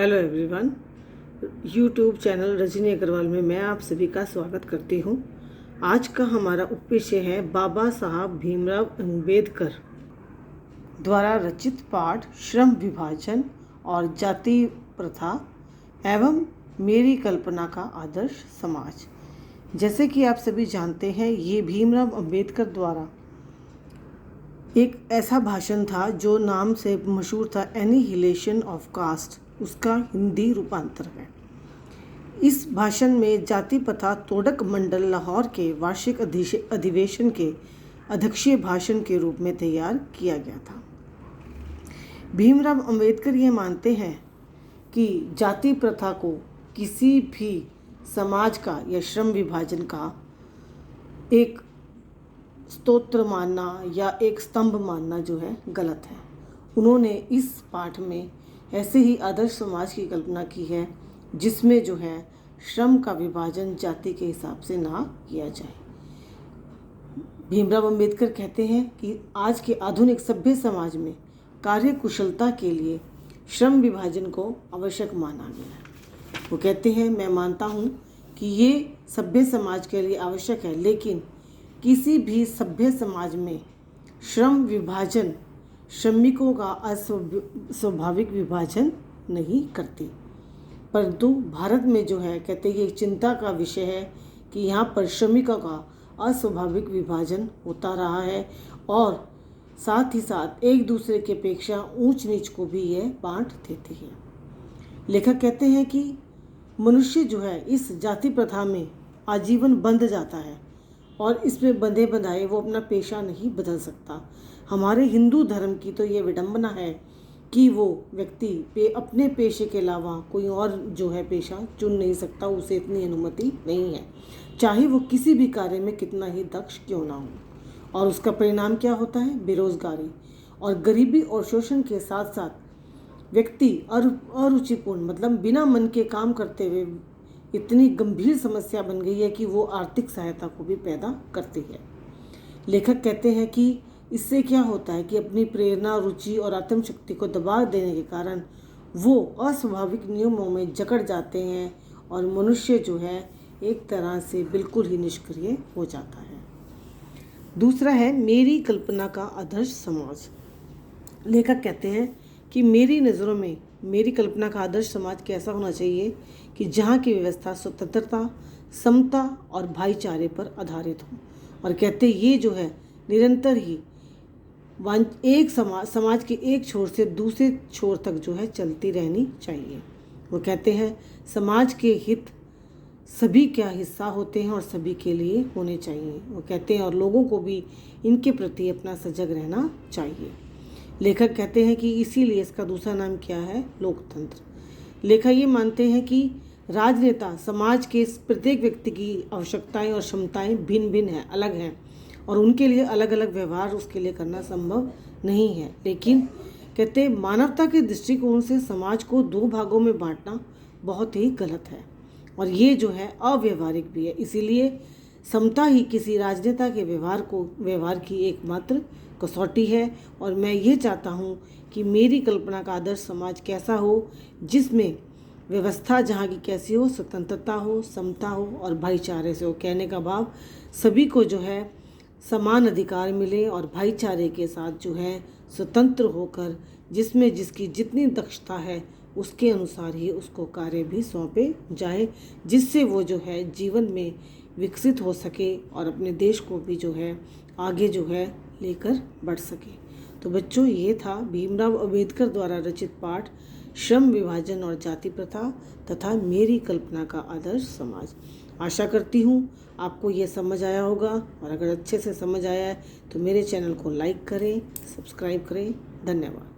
Hello everyone, YouTube channel Rajni Agarwal में मैं आप सभी का स्वागत करती हूँ। आज का हमारा उपविषय है बाबा साहब भीमराव अंबेडकर द्वारा रचित पाठ श्रम विभाजन और जाति प्रथा एवं मेरी कल्पना का आदर्श समाज। जैसे कि आप सभी जानते हैं, ये भीमराव अंबेडकर द्वारा एक ऐसा भाषण था जो नाम से मशहूर था, एनिहिलेशन ऑफ कास्ट। उसका हिंदी रूपांतर है। इस भाषण में जाति प्रथा तोड़क मंडल लाहौर के वार्षिक अधिवेशन के अध्यक्षीय भाषण के रूप में तैयार किया गया था। भीमराव अंबेडकर ये मानते हैं कि जाति प्रथा को किसी भी समाज का या श्रम विभाजन का एक स्तोत्र मानना या एक स्तंभ मानना जो है गलत है। उन्होंने इस पाठ में ऐसे ही आदर्श समाज की कल्पना की है जिसमें जो है श्रम का विभाजन जाति के हिसाब से ना किया जाए। भीमराव अंबेडकर कहते हैं कि आज के आधुनिक सभ्य समाज में कार्य कुशलता के लिए श्रम विभाजन को आवश्यक माना गया है। वो कहते हैं, मैं मानता हूँ कि ये सभ्य समाज के लिए आवश्यक है, लेकिन किसी भी सभ्य समाज में श्रम विभाजन श्रमिकों का अस्वाभाविक विभाजन नहीं करती। परंतु भारत में जो है कहते ये चिंता का विषय है कि यहाँ पर श्रमिकों का अस्वाभाविक विभाजन होता रहा है और साथ ही साथ एक दूसरे की अपेक्षा ऊंच नीच को भी यह बांट देती है। लेखक कहते हैं कि मनुष्य जो है इस जाति प्रथा में आजीवन बंध जाता है और इसमें बंधे बंधाए वो अपना पेशा नहीं बदल सकता। हमारे हिंदू धर्म की तो ये विडंबना है कि वो व्यक्ति अपने पेशे के अलावा कोई और जो है पेशा चुन नहीं सकता, उसे इतनी अनुमति नहीं है, चाहे वो किसी भी कार्य में कितना ही दक्ष क्यों ना हो। और उसका परिणाम क्या होता है? बेरोजगारी और गरीबी और शोषण के साथ साथ व्यक्ति अरुचिपूर्ण मतलब बिना मन के काम करते हुए इतनी गंभीर समस्या बन गई है कि वो आर्थिक सहायता को भी पैदा करती है। लेखक कहते हैं कि इससे क्या होता है कि अपनी प्रेरणा, रुचि और आत्मशक्ति को दबा देने के कारण वो अस्वाभाविक नियमों में जकड़ जाते हैं और मनुष्य जो है एक तरह से बिल्कुल ही निष्क्रिय हो जाता है। दूसरा है मेरी कल्पना का आदर्श समाज। लेखक कहते हैं कि मेरी नज़रों में मेरी कल्पना का आदर्श समाज कैसा होना चाहिए कि जहाँ की व्यवस्था स्वतंत्रता, समता और भाईचारे पर आधारित हो। और कहते ये जो है निरंतर ही एक समाज के एक छोर से दूसरे छोर तक जो है चलती रहनी चाहिए। वो कहते हैं समाज के हित सभी का हिस्सा होते हैं और सभी के लिए होने चाहिए। वो कहते हैं और लोगों को भी इनके प्रति अपना सजग रहना चाहिए। लेखक कहते हैं कि इसीलिए इसका दूसरा नाम क्या है? लोकतंत्र। लेखक ये मानते हैं कि राजनेता समाज के प्रत्येक व्यक्ति की आवश्यकताएं और क्षमताएं भिन्न भिन्न हैं, अलग हैं और उनके लिए अलग अलग व्यवहार उसके लिए करना संभव नहीं है। लेकिन कहते मानवता के दृष्टिकोण से समाज को दो भागों में बांटना बहुत ही गलत है और ये जो है अव्यवहारिक भी है। इसीलिए समता ही किसी राजनेता के व्यवहार की एकमात्र कसौटी है। और मैं ये चाहता हूँ कि मेरी कल्पना का आदर्श समाज कैसा हो जिसमें व्यवस्था जहाँ की कैसी हो, स्वतंत्रता हो, समता हो और भाईचारे से हो। कहने का भाव सभी को जो है समान अधिकार मिले और भाईचारे के साथ जो है स्वतंत्र होकर जिसमें जिसकी जितनी दक्षता है उसके अनुसार ही उसको कार्य भी सौंपे जाए, जिससे वो जो है जीवन में विकसित हो सके और अपने देश को भी जो है आगे जो है लेकर बढ़ सके। तो बच्चों, ये था भीमराव अंबेडकर द्वारा रचित पाठ श्रम विभाजन और जाति प्रथा तथा मेरी कल्पना का आदर्श समाज। आशा करती हूँ आपको ये समझ आया होगा और अगर अच्छे से समझ आया है तो मेरे चैनल को लाइक करें, सब्सक्राइब करें। धन्यवाद।